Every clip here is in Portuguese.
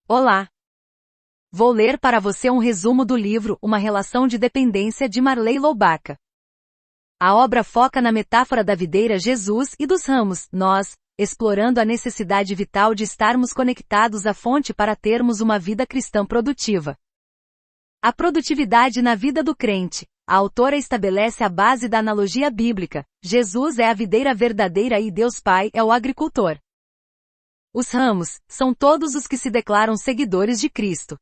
Olá! Vou ler para você um resumo do livro Uma Relação de Dependência de Marley Lobaca. A obra foca na metáfora da videira Jesus e dos ramos, nós, explorando a necessidade vital de estarmos conectados à fonte para termos uma vida cristã produtiva. A produtividade na vida do crente. A autora estabelece a base da analogia bíblica. Jesus é a videira verdadeira e Deus Pai é o agricultor. Os ramos são todos os que se declaram seguidores de Cristo.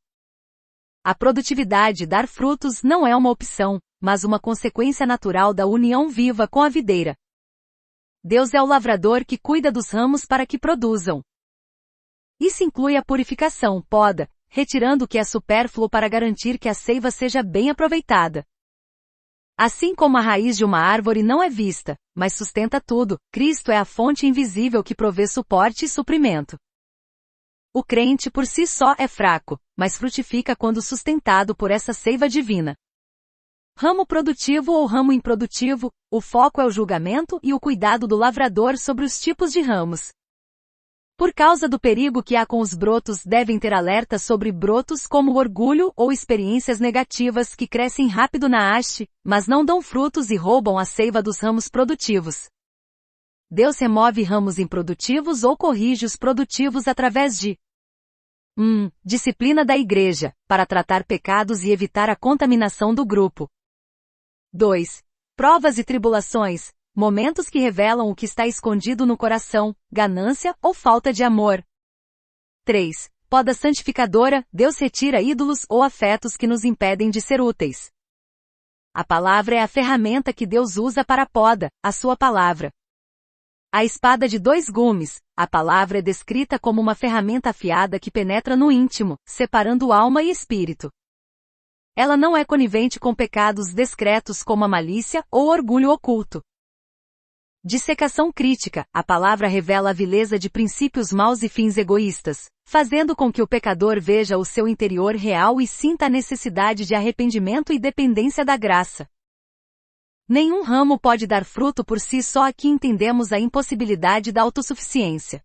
A produtividade, dar frutos, não é uma opção, mas uma consequência natural da união viva com a videira. Deus é o lavrador que cuida dos ramos para que produzam. Isso inclui a purificação, poda, retirando o que é supérfluo para garantir que a seiva seja bem aproveitada. Assim como a raiz de uma árvore não é vista, mas sustenta tudo, Cristo é a fonte invisível que provê suporte e suprimento. O crente por si só é fraco, mas frutifica quando sustentado por essa seiva divina. Ramo produtivo ou ramo improdutivo, o foco é o julgamento e o cuidado do lavrador sobre os tipos de ramos. Por causa do perigo que há com os brotos, devem ter alerta sobre brotos como o orgulho ou experiências negativas que crescem rápido na haste, mas não dão frutos e roubam a seiva dos ramos produtivos. Deus remove ramos improdutivos ou corrige os produtivos através de disciplina da igreja, para tratar pecados e evitar a contaminação do grupo. 2. Provas e tribulações. Momentos que revelam o que está escondido no coração, ganância ou falta de amor. 3. Poda santificadora, Deus retira ídolos ou afetos que nos impedem de ser úteis. A palavra é a ferramenta que Deus usa para a poda, a sua palavra. A espada de 2 gumes, a palavra é descrita como uma ferramenta afiada que penetra no íntimo, separando alma e espírito. Ela não é conivente com pecados discretos como a malícia ou orgulho oculto. Dissecação crítica, a palavra revela a vileza de princípios maus e fins egoístas, fazendo com que o pecador veja o seu interior real e sinta a necessidade de arrependimento e dependência da graça. Nenhum ramo pode dar fruto por si só. Aqui entendemos a impossibilidade da autossuficiência.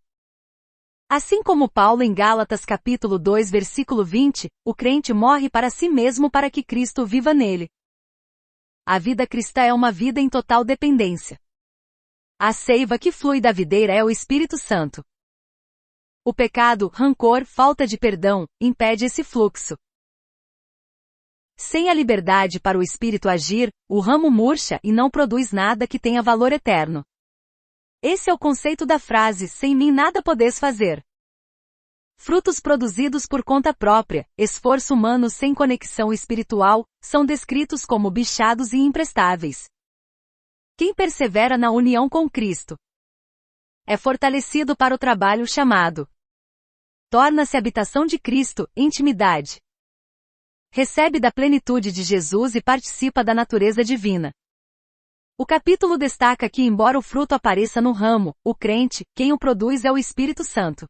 Assim como Paulo em Gálatas capítulo 2 versículo 20, o crente morre para si mesmo para que Cristo viva nele. A vida cristã é uma vida em total dependência. A seiva que flui da videira é o Espírito Santo. O pecado, rancor, falta de perdão, impede esse fluxo. Sem a liberdade para o Espírito agir, o ramo murcha e não produz nada que tenha valor eterno. Esse é o conceito da frase, sem mim nada podes fazer. Frutos produzidos por conta própria, esforço humano sem conexão espiritual, são descritos como bichados e imprestáveis. Quem persevera na união com Cristo é fortalecido para o trabalho chamado. Torna-se habitação de Cristo, intimidade. Recebe da plenitude de Jesus e participa da natureza divina. O capítulo destaca que embora o fruto apareça no ramo, o crente, quem o produz é o Espírito Santo.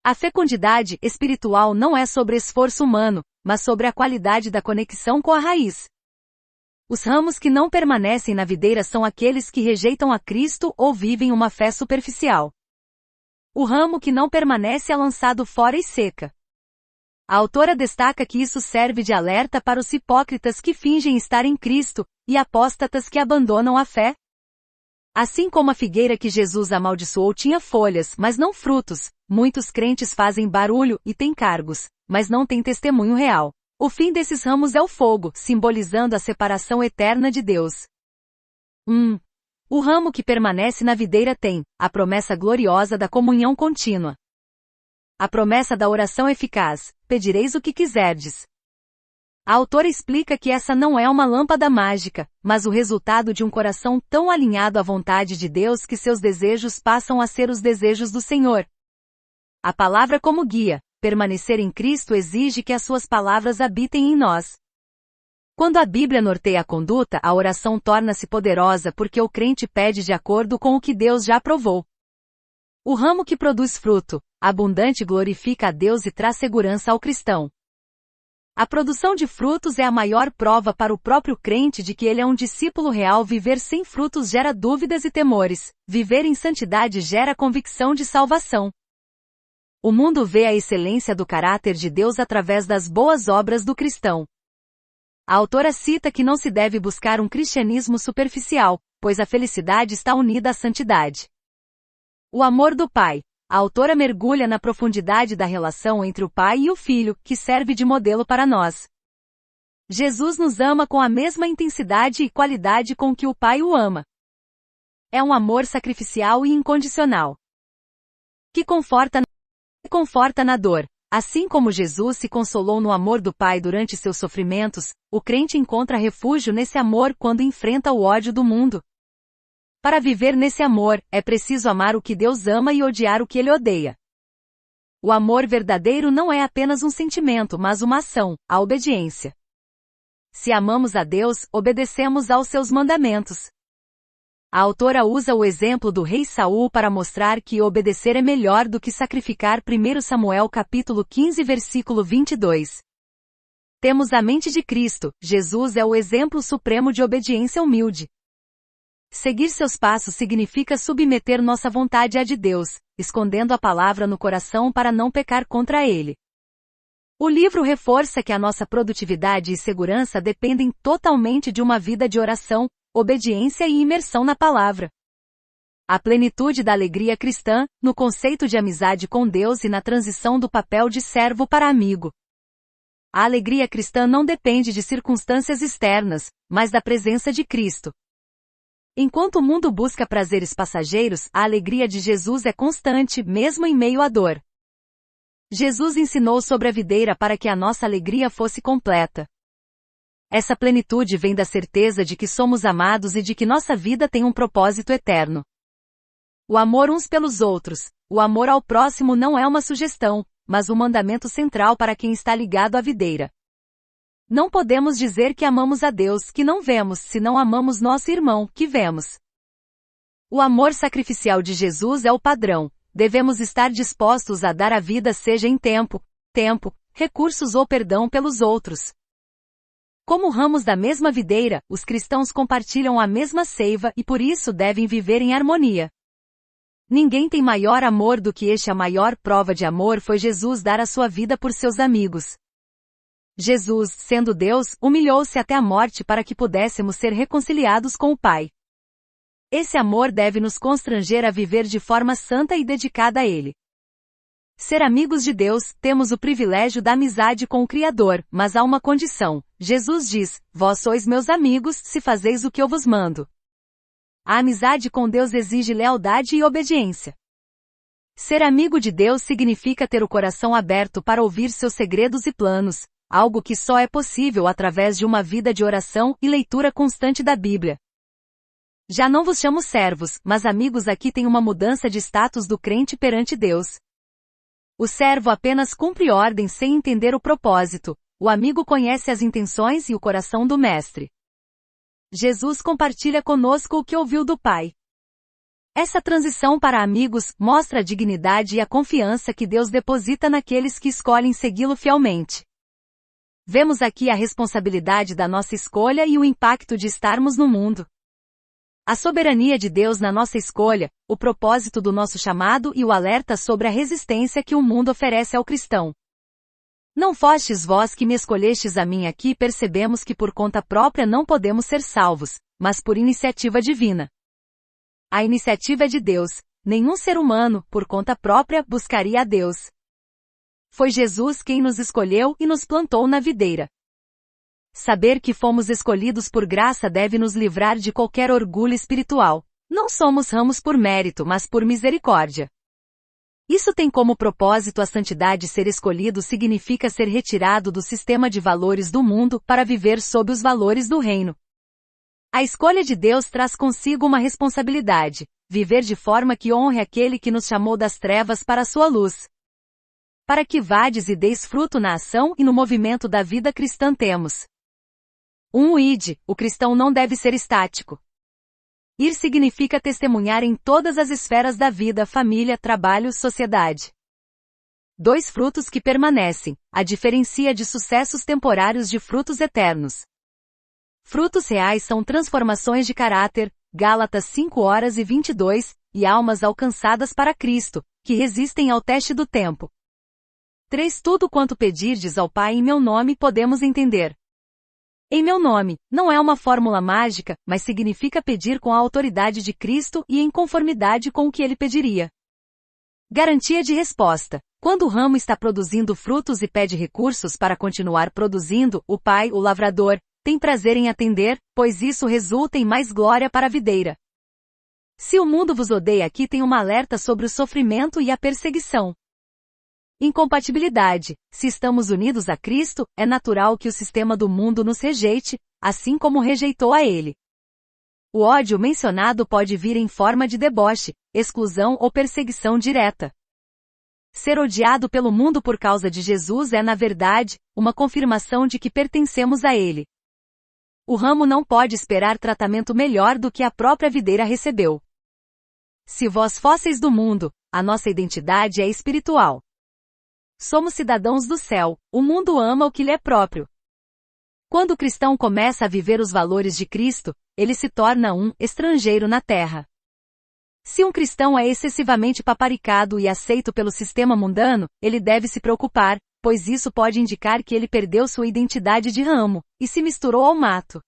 A fecundidade espiritual não é sobre esforço humano, mas sobre a qualidade da conexão com a raiz. Os ramos que não permanecem na videira são aqueles que rejeitam a Cristo ou vivem uma fé superficial. O ramo que não permanece é lançado fora e seca. A autora destaca que isso serve de alerta para os hipócritas que fingem estar em Cristo, e apóstatas que abandonam a fé. Assim como a figueira que Jesus amaldiçoou tinha folhas, mas não frutos, muitos crentes fazem barulho e têm cargos, mas não têm testemunho real. O fim desses ramos é o fogo, simbolizando a separação eterna de Deus. O ramo que permanece na videira tem a promessa gloriosa da comunhão contínua. A promessa da oração eficaz, pedireis o que quiserdes. A autora explica que essa não é uma lâmpada mágica, mas o resultado de um coração tão alinhado à vontade de Deus que seus desejos passam a ser os desejos do Senhor. A palavra como guia. Permanecer em Cristo exige que as suas palavras habitem em nós. Quando a Bíblia norteia a conduta, a oração torna-se poderosa porque o crente pede de acordo com o que Deus já aprovou. O ramo que produz fruto abundante glorifica a Deus e traz segurança ao cristão. A produção de frutos é a maior prova para o próprio crente de que ele é um discípulo real. Viver sem frutos gera dúvidas e temores. Viver em santidade gera convicção de salvação. O mundo vê a excelência do caráter de Deus através das boas obras do cristão. A autora cita que não se deve buscar um cristianismo superficial, pois a felicidade está unida à santidade. O amor do Pai. A autora mergulha na profundidade da relação entre o Pai e o Filho, que serve de modelo para nós. Jesus nos ama com a mesma intensidade e qualidade com que o Pai o ama. É um amor sacrificial e incondicional, que conforta na dor. Assim como Jesus se consolou no amor do Pai durante seus sofrimentos, o crente encontra refúgio nesse amor quando enfrenta o ódio do mundo. Para viver nesse amor, é preciso amar o que Deus ama e odiar o que Ele odeia. O amor verdadeiro não é apenas um sentimento, mas uma ação, a obediência. Se amamos a Deus, obedecemos aos seus mandamentos. A autora usa o exemplo do rei Saul para mostrar que obedecer é melhor do que sacrificar. 1 Samuel capítulo 15 versículo 22. Temos a mente de Cristo. Jesus é o exemplo supremo de obediência humilde. Seguir seus passos significa submeter nossa vontade à de Deus, escondendo a palavra no coração para não pecar contra Ele. O livro reforça que a nossa produtividade e segurança dependem totalmente de uma vida de oração, obediência e imersão na palavra. A plenitude da alegria cristã, no conceito de amizade com Deus e na transição do papel de servo para amigo. A alegria cristã não depende de circunstâncias externas, mas da presença de Cristo. Enquanto o mundo busca prazeres passageiros, a alegria de Jesus é constante, mesmo em meio à dor. Jesus ensinou sobre a videira para que a nossa alegria fosse completa. Essa plenitude vem da certeza de que somos amados e de que nossa vida tem um propósito eterno. O amor uns pelos outros. O amor ao próximo não é uma sugestão, mas um mandamento central para quem está ligado à videira. Não podemos dizer que amamos a Deus que não vemos se não amamos nosso irmão que vemos. O amor sacrificial de Jesus é o padrão. Devemos estar dispostos a dar a vida seja em tempo, recursos ou perdão pelos outros. Como ramos da mesma videira, os cristãos compartilham a mesma seiva e por isso devem viver em harmonia. Ninguém tem maior amor do que este. A maior prova de amor foi Jesus dar a sua vida por seus amigos. Jesus, sendo Deus, humilhou-se até a morte para que pudéssemos ser reconciliados com o Pai. Esse amor deve nos constranger a viver de forma santa e dedicada a Ele. Ser amigos de Deus, temos o privilégio da amizade com o Criador, mas há uma condição. Jesus diz: vós sois meus amigos, se fazeis o que eu vos mando. A amizade com Deus exige lealdade e obediência. Ser amigo de Deus significa ter o coração aberto para ouvir seus segredos e planos, algo que só é possível através de uma vida de oração e leitura constante da Bíblia. Já não vos chamo servos, mas amigos. Aqui tem uma mudança de status do crente perante Deus. O servo apenas cumpre ordem sem entender o propósito. O amigo conhece as intenções e o coração do mestre. Jesus compartilha conosco o que ouviu do Pai. Essa transição para amigos mostra a dignidade e a confiança que Deus deposita naqueles que escolhem segui-lo fielmente. Vemos aqui a responsabilidade da nossa escolha e o impacto de estarmos no mundo. A soberania de Deus na nossa escolha, o propósito do nosso chamado e o alerta sobre a resistência que o mundo oferece ao cristão. Não fostes vós que me escolhestes a mim. Aqui percebemos que por conta própria não podemos ser salvos, mas por iniciativa divina. A iniciativa é de Deus. Nenhum ser humano, por conta própria, buscaria a Deus. Foi Jesus quem nos escolheu e nos plantou na videira. Saber que fomos escolhidos por graça deve nos livrar de qualquer orgulho espiritual. Não somos ramos por mérito, mas por misericórdia. Isso tem como propósito a santidade. Ser escolhido significa ser retirado do sistema de valores do mundo para viver sob os valores do reino. A escolha de Deus traz consigo uma responsabilidade: viver de forma que honre aquele que nos chamou das trevas para a sua luz. Para que vades e deis fruto na ação e no movimento da vida cristã temos. O id, o cristão não deve ser estático. Ir significa testemunhar em todas as esferas da vida: família, trabalho, sociedade. 2 frutos que permanecem, a diferencia de sucessos temporários de frutos eternos. Frutos reais são transformações de caráter, Gálatas 5:22, e almas alcançadas para Cristo, que resistem ao teste do tempo. 3. Tudo quanto pedirdes ao Pai em meu nome podemos entender. Em meu nome, não é uma fórmula mágica, mas significa pedir com a autoridade de Cristo e em conformidade com o que ele pediria. Garantia de resposta. Quando o ramo está produzindo frutos e pede recursos para continuar produzindo, o Pai, o lavrador, tem prazer em atender, pois isso resulta em mais glória para a videira. Se o mundo vos odeia, aqui tem uma alerta sobre o sofrimento e a perseguição. Incompatibilidade. Se estamos unidos a Cristo, é natural que o sistema do mundo nos rejeite, assim como rejeitou a ele. O ódio mencionado pode vir em forma de deboche, exclusão ou perseguição direta. Ser odiado pelo mundo por causa de Jesus é, na verdade, uma confirmação de que pertencemos a ele. O ramo não pode esperar tratamento melhor do que a própria videira recebeu. Se vós fosseis do mundo, a nossa identidade é espiritual. Somos cidadãos do céu, o mundo ama o que lhe é próprio. Quando o cristão começa a viver os valores de Cristo, ele se torna um estrangeiro na terra. Se um cristão é excessivamente paparicado e aceito pelo sistema mundano, ele deve se preocupar, pois isso pode indicar que ele perdeu sua identidade de ramo, e se misturou ao mato.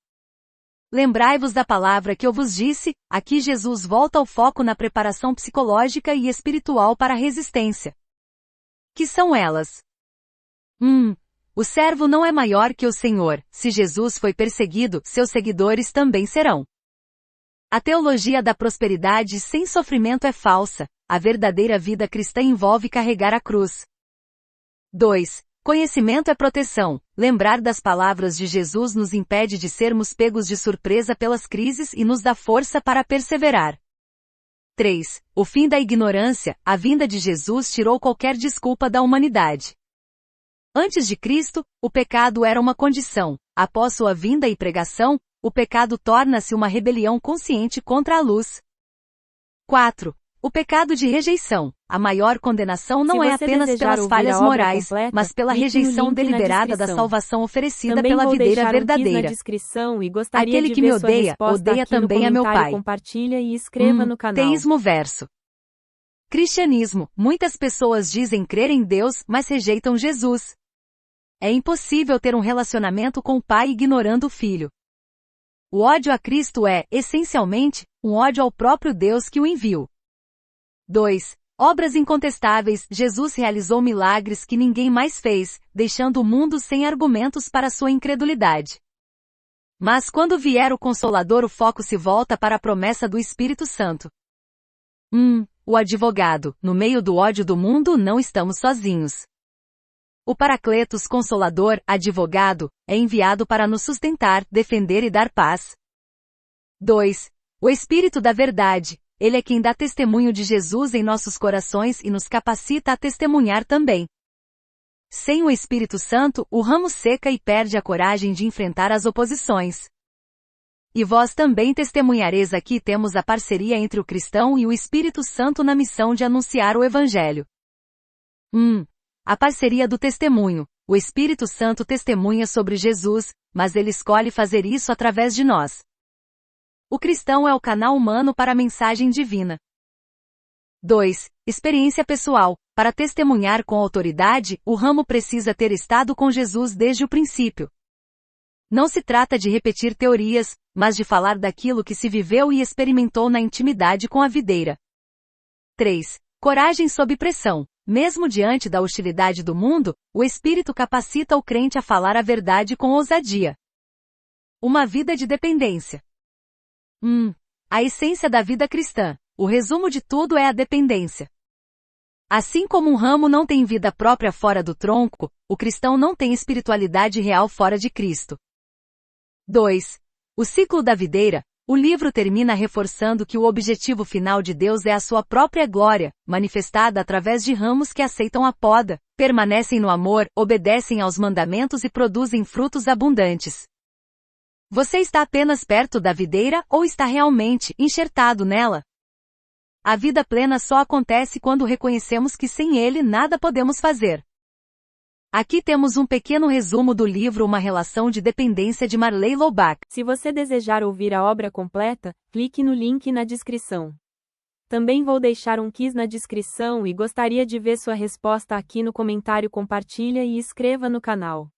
Lembrai-vos da palavra que eu vos disse, aqui Jesus volta ao foco na preparação psicológica e espiritual para a resistência. Que são elas? O servo não é maior que o Senhor. Se Jesus foi perseguido, seus seguidores também serão. A teologia da prosperidade sem sofrimento é falsa. A verdadeira vida cristã envolve carregar a cruz. 2. Conhecimento é proteção. Lembrar das palavras de Jesus nos impede de sermos pegos de surpresa pelas crises e nos dá força para perseverar. 3. O fim da ignorância. A vinda de Jesus tirou qualquer desculpa da humanidade. Antes de Cristo, o pecado era uma condição. Após sua vinda e pregação, o pecado torna-se uma rebelião consciente contra a luz. 4. O pecado de rejeição. A maior condenação não é apenas pelas falhas morais, mas pela rejeição deliberada da salvação oferecida também pela videira verdadeira. Na descrição e gostaria Aquele de que ver me sua odeia, resposta odeia aqui no também a meu comentário. Pai. Compartilha e escreva no canal. Teísmo verso. Cristianismo. Muitas pessoas dizem crer em Deus, mas rejeitam Jesus. É impossível ter um relacionamento com o Pai ignorando o Filho. O ódio a Cristo é, essencialmente, um ódio ao próprio Deus que o enviou. 2. Obras incontestáveis. Jesus realizou milagres que ninguém mais fez, deixando o mundo sem argumentos para sua incredulidade. Mas quando vier o Consolador, o foco se volta para a promessa do Espírito Santo. O advogado. No meio do ódio do mundo não estamos sozinhos. O Paracletos Consolador, advogado, é enviado para nos sustentar, defender e dar paz. 2. O Espírito da Verdade. Ele é quem dá testemunho de Jesus em nossos corações e nos capacita a testemunhar também. Sem o Espírito Santo, o ramo seca e perde a coragem de enfrentar as oposições. E vós também testemunhareis. Aqui temos a parceria entre o cristão e o Espírito Santo na missão de anunciar o Evangelho. A parceria do testemunho. O Espírito Santo testemunha sobre Jesus, mas ele escolhe fazer isso através de nós. O cristão é o canal humano para a mensagem divina. 2. Experiência pessoal. Para testemunhar com autoridade, o ramo precisa ter estado com Jesus desde o princípio. Não se trata de repetir teorias, mas de falar daquilo que se viveu e experimentou na intimidade com a videira. 3. Coragem sob pressão. Mesmo diante da hostilidade do mundo, o Espírito capacita o crente a falar a verdade com ousadia. Uma vida de dependência. A essência da vida cristã. O resumo de tudo é a dependência. Assim como um ramo não tem vida própria fora do tronco, o cristão não tem espiritualidade real fora de Cristo. 2. O ciclo da videira. O livro termina reforçando que o objetivo final de Deus é a sua própria glória, manifestada através de ramos que aceitam a poda, permanecem no amor, obedecem aos mandamentos e produzem frutos abundantes. Você está apenas perto da videira ou está realmente enxertado nela? A vida plena só acontece quando reconhecemos que sem Ele nada podemos fazer. Aqui temos um pequeno resumo do livro Uma Relação de Dependência de Marley Loubach. Se você desejar ouvir a obra completa, clique no link na descrição. Também vou deixar um quiz na descrição e gostaria de ver sua resposta aqui no comentário. Compartilha e inscreva no canal.